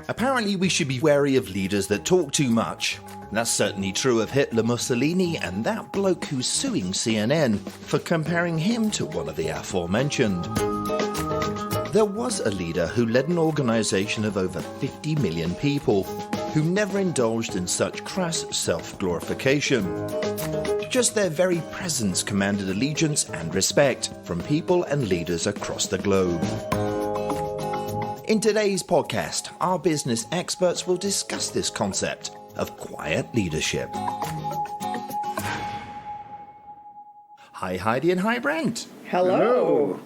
Apparently we should be wary of leaders that talk too much. That's certainly true of Hitler, Mussolini, and that bloke who's suing CNN for comparing him to one of the aforementioned. There was a leader who led an organisation of over 50 million people, who never indulged in such crass self-glorification. Just their very presence commanded allegiance and respect from people and leaders across the globe. In today's podcast, our business experts will discuss this concept of quiet leadership. Hi Heidi and hi Brent. Hello.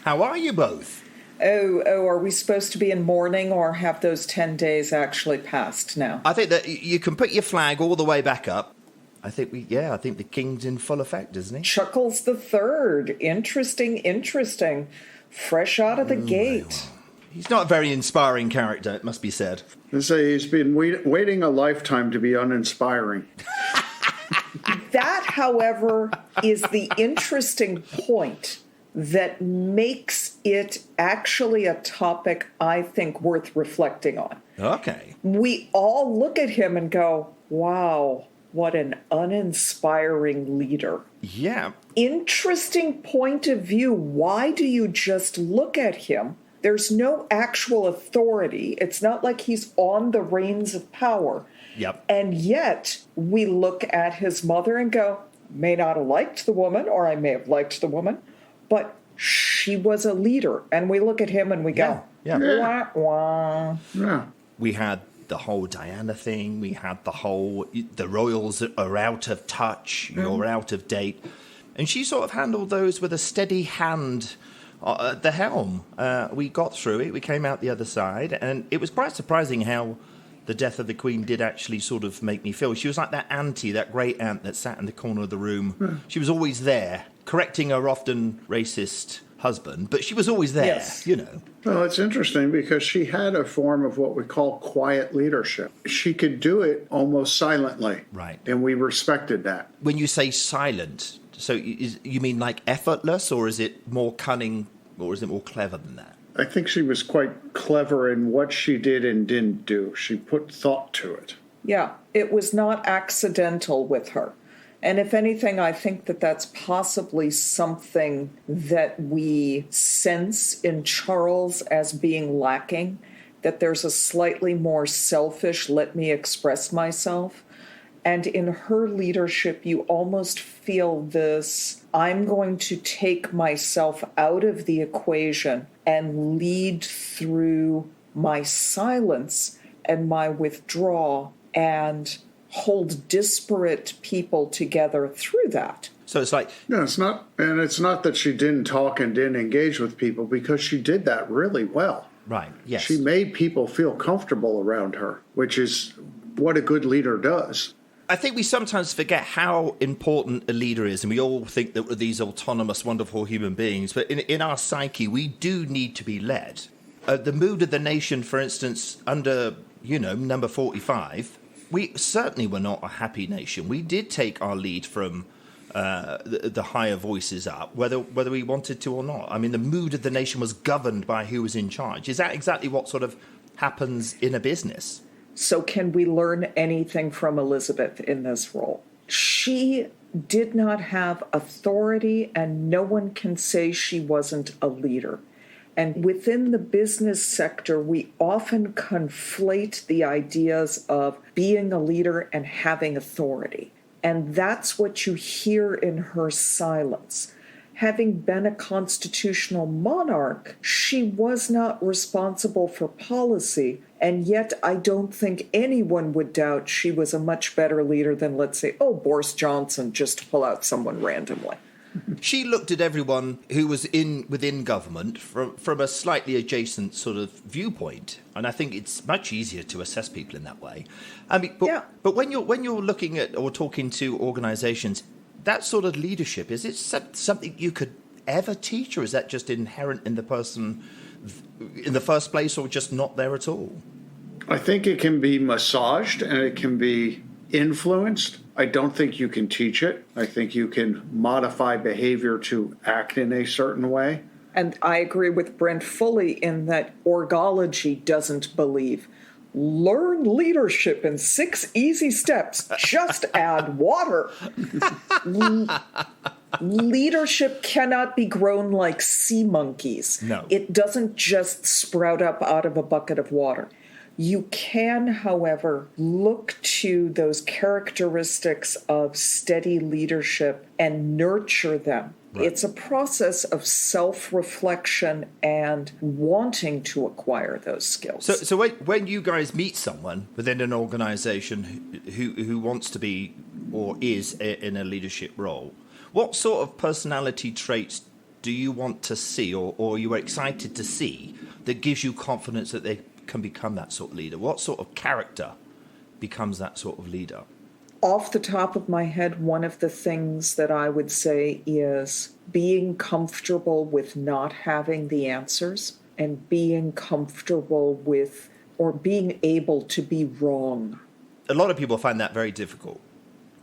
How are you both? Oh, are we supposed to be in mourning or have those 10 days actually passed now? I think that you can put your flag all the way back up. I think the king's in full effect, isn't he? Chuckles the Third. Interesting. Fresh out of the gate. Well. He's not a very inspiring character, it must be said. I say he's been waiting a lifetime to be uninspiring. That, however, is the interesting point that makes it actually a topic I think worth reflecting on. Okay. We all look at him and go, wow, what an uninspiring leader. Yeah. Interesting point of view. Why do you just look at him? There's no actual authority. It's not like he's on the reins of power. Yep. And yet we look at his mother and go, may not have liked the woman, or I may have liked the woman, but she was a leader. And we look at him and we go, wah, wah. Yeah. We had the whole Diana thing. We had the royals are out of touch. You're out of date. And she sort of handled those with a steady hand at the helm. We got through it. We came out the other side. And it was quite surprising how the death of the Queen did actually sort of make me feel. She was like that auntie, that great aunt that sat in the corner of the room. She was always there, correcting her often racist husband, but she was always there, Yes. you know. Well, it's interesting because she had a form of what we call quiet leadership. She could do it almost silently. Right. And we respected that. When you say silent, so you mean like effortless, or is it more cunning, or is it more clever than that? I think she was quite clever in what she did and didn't do. She put thought to it. Yeah, it was not accidental with her. And if anything, I think that that's possibly something that we sense in Charles as being lacking, that there's a slightly more selfish, let me express myself. And in her leadership, you almost feel this, I'm going to take myself out of the equation and lead through my silence and my withdrawal and hold disparate people together through that. So it's like... No, it's not that she didn't talk and didn't engage with people, because she did that really well. Right, yes. She made people feel comfortable around her, which is what a good leader does. I think we sometimes forget how important a leader is, and we all think that we're these autonomous, wonderful human beings, but in our psyche, we do need to be led. The mood of the nation, for instance, under, number 45, we certainly were not a happy nation. We did take our lead from the higher voices up, whether we wanted to or not. I mean, the mood of the nation was governed by who was in charge. Is that exactly what sort of happens in a business? So can we learn anything from Elizabeth in this role? She did not have authority, and no one can say she wasn't a leader. And within the business sector, we often conflate the ideas of being a leader and having authority. And that's what you hear in her silence. Having been a constitutional monarch, she was not responsible for policy, and yet I don't think anyone would doubt she was a much better leader than, let's say, Boris Johnson, just to pull out someone randomly. She looked at everyone who was within government from a slightly adjacent sort of viewpoint, and I think it's much easier to assess people in that way. I mean, but when you're looking at or talking to organisations, that sort of leadership, is it something you could ever teach, or is that just inherent in the person in the first place, or just not there at all? I think it can be massaged and it can be influenced. I don't think you can teach it. I think you can modify behavior to act in a certain way. And I agree with Brent fully in that Org-ology doesn't believe. Learn leadership in 6 easy steps. Just add water. Leadership cannot be grown like sea monkeys. No. It doesn't just sprout up out of a bucket of water. You can, however, look to those characteristics of steady leadership and nurture them. Right. It's a process of self-reflection and wanting to acquire those skills. So when you guys meet someone within an organization who wants to be or is in a leadership role, what sort of personality traits do you want to see or you are excited to see that gives you confidence that they can become that sort of leader? What sort of character becomes that sort of leader? Off the top of my head, one of the things that I would say is being comfortable with not having the answers and being comfortable with or being able to be wrong. A lot of people find that very difficult.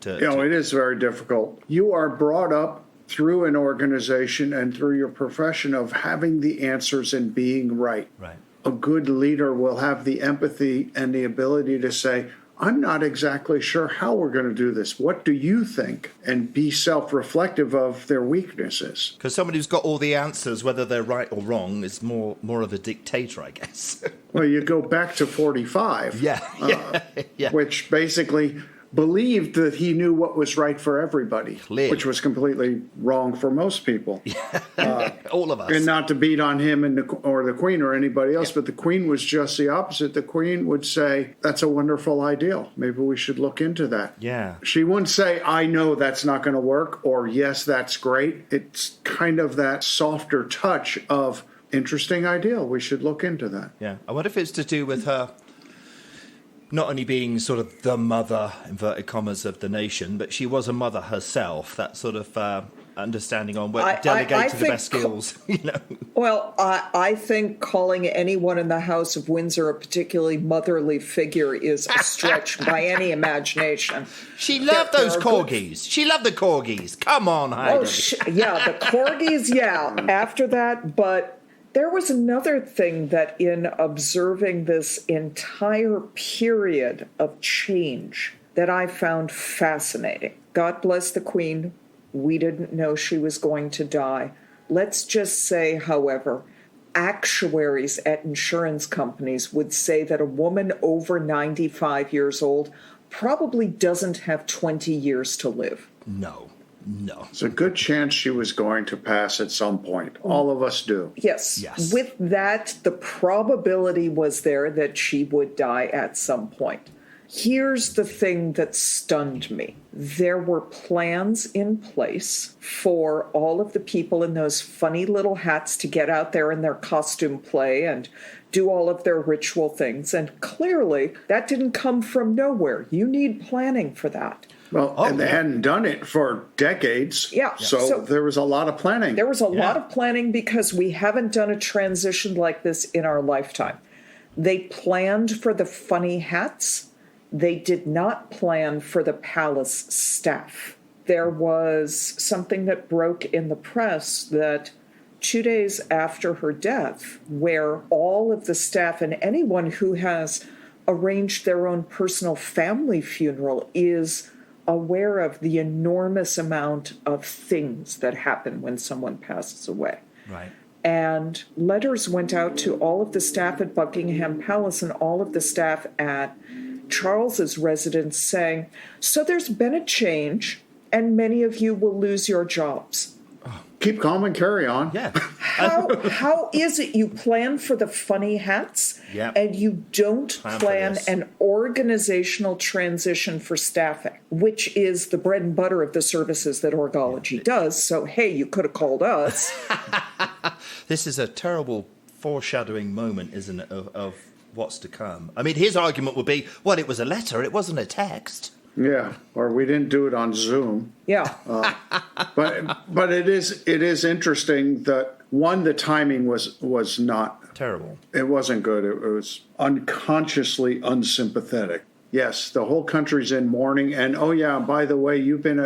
It is very difficult. You are brought up through an organization and through your profession of having the answers and being right. Right. A good leader will have the empathy and the ability to say, I'm not exactly sure how we're going to do this. What do you think? And be self-reflective of their weaknesses. Because somebody who's got all the answers, whether they're right or wrong, is more of a dictator, I guess. Well, you go back to 45, yeah. which basically believed that he knew what was right for everybody, Clearly. Which was completely wrong for most people. All of us. And not to beat on him or the Queen or anybody else, but the Queen was just the opposite. The Queen would say, that's a wonderful ideal. Maybe we should look into that. Yeah. She wouldn't say, I know that's not going to work, or yes, that's great. It's kind of that softer touch of interesting ideal. We should look into that. Yeah. I wonder if it's to do with her not only being sort of the mother, inverted commas, of the nation, but she was a mother herself, that sort of understanding on where delegating the best skills, Well, I think calling anyone in the House of Windsor a particularly motherly figure is a stretch by any imagination. She loved those corgis. She loved the corgis. Come on, Heidi. The corgis, after that, but there was another thing that in observing this entire period of change that I found fascinating. God bless the Queen. We didn't know she was going to die. Let's just say, however, actuaries at insurance companies would say that a woman over 95 years old probably doesn't have 20 years to live. No. It's a good chance she was going to pass at some point. All of us do. Yes. With that, the probability was there that she would die at some point. Here's the thing that stunned me. There were plans in place for all of the people in those funny little hats to get out there in their costume play and do all of their ritual things. And clearly, that didn't come from nowhere. You need planning for that. Well, and they hadn't done it for decades. Yeah. So there was a lot of planning. There was a lot of planning because we haven't done a transition like this in our lifetime. They planned for the funny hats. They did not plan for the palace staff. There was something that broke in the press that 2 days after her death, where all of the staff and anyone who has arranged their own personal family funeral is aware of the enormous amount of things that happen when someone passes away. Right. And letters went out to all of the staff at Buckingham Palace and all of the staff at Charles's residence saying, so there's been a change and many of you will lose your jobs. Keep calm and carry on. Yeah. How is it you plan for the funny hats and you don't plan an organizational transition for staffing, which is the bread and butter of the services that Org-ology does. So, hey, you could have called us. This is a terrible foreshadowing moment, isn't it, of what's to come. I mean, his argument would be, well, it was a letter, it wasn't a text. Yeah, or we didn't do it on Zoom. Yeah. But it is interesting that, one, the timing was not terrible. It wasn't good. It was unconsciously unsympathetic. Yes, the whole country's in mourning, and by the way, you've been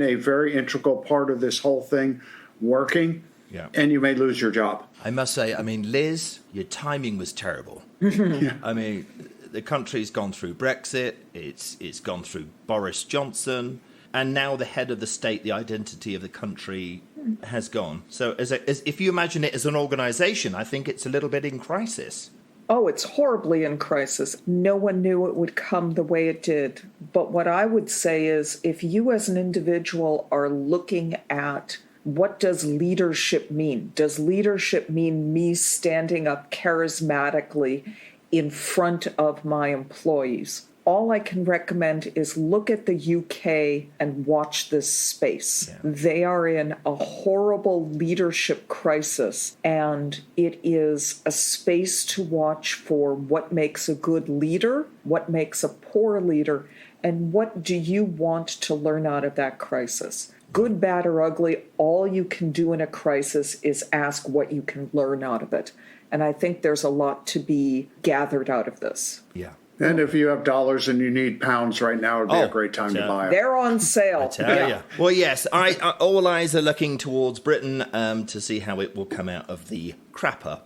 a very integral part of this whole thing, working. Yeah. And you may lose your job. I must say, I mean, Liz, your timing was terrible. I mean, the country's gone through Brexit, it's gone through Boris Johnson, and now the head of the state, the identity of the country has gone. So as if you imagine it as an organization, I think it's a little bit in crisis. Oh, it's horribly in crisis. No one knew it would come the way it did. But what I would say is, if you as an individual are looking at what does leadership mean? Does leadership mean me standing up charismatically in front of my employees? All I can recommend is look at the UK and watch this space. Yeah. They are in a horrible leadership crisis, and it is a space to watch for what makes a good leader, what makes a poor leader, and what do you want to learn out of that crisis. Good, bad, or ugly, all you can do in a crisis is ask what you can learn out of it. And I think there's a lot to be gathered out of this. Yeah. And if you have dollars and you need pounds right now, it would be a great time to buy it. They're on sale. I tell you. Well, yes, all eyes are looking towards Britain to see how it will come out of the crapper.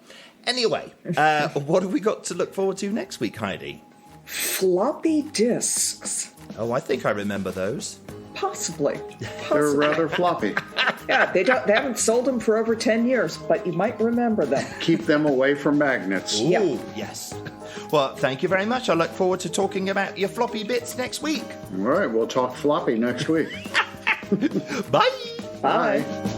Anyway, what have we got to look forward to next week, Heidi? Floppy disks. Oh, I think I remember those. Possibly. They're rather floppy. Yeah, they haven't sold them for over 10 years, but you might remember them. Keep them away from magnets. Ooh, Yeah. yes. Well, thank you very much. I look forward to talking about your floppy bits next week. All right, we'll talk floppy next week. Bye. Bye.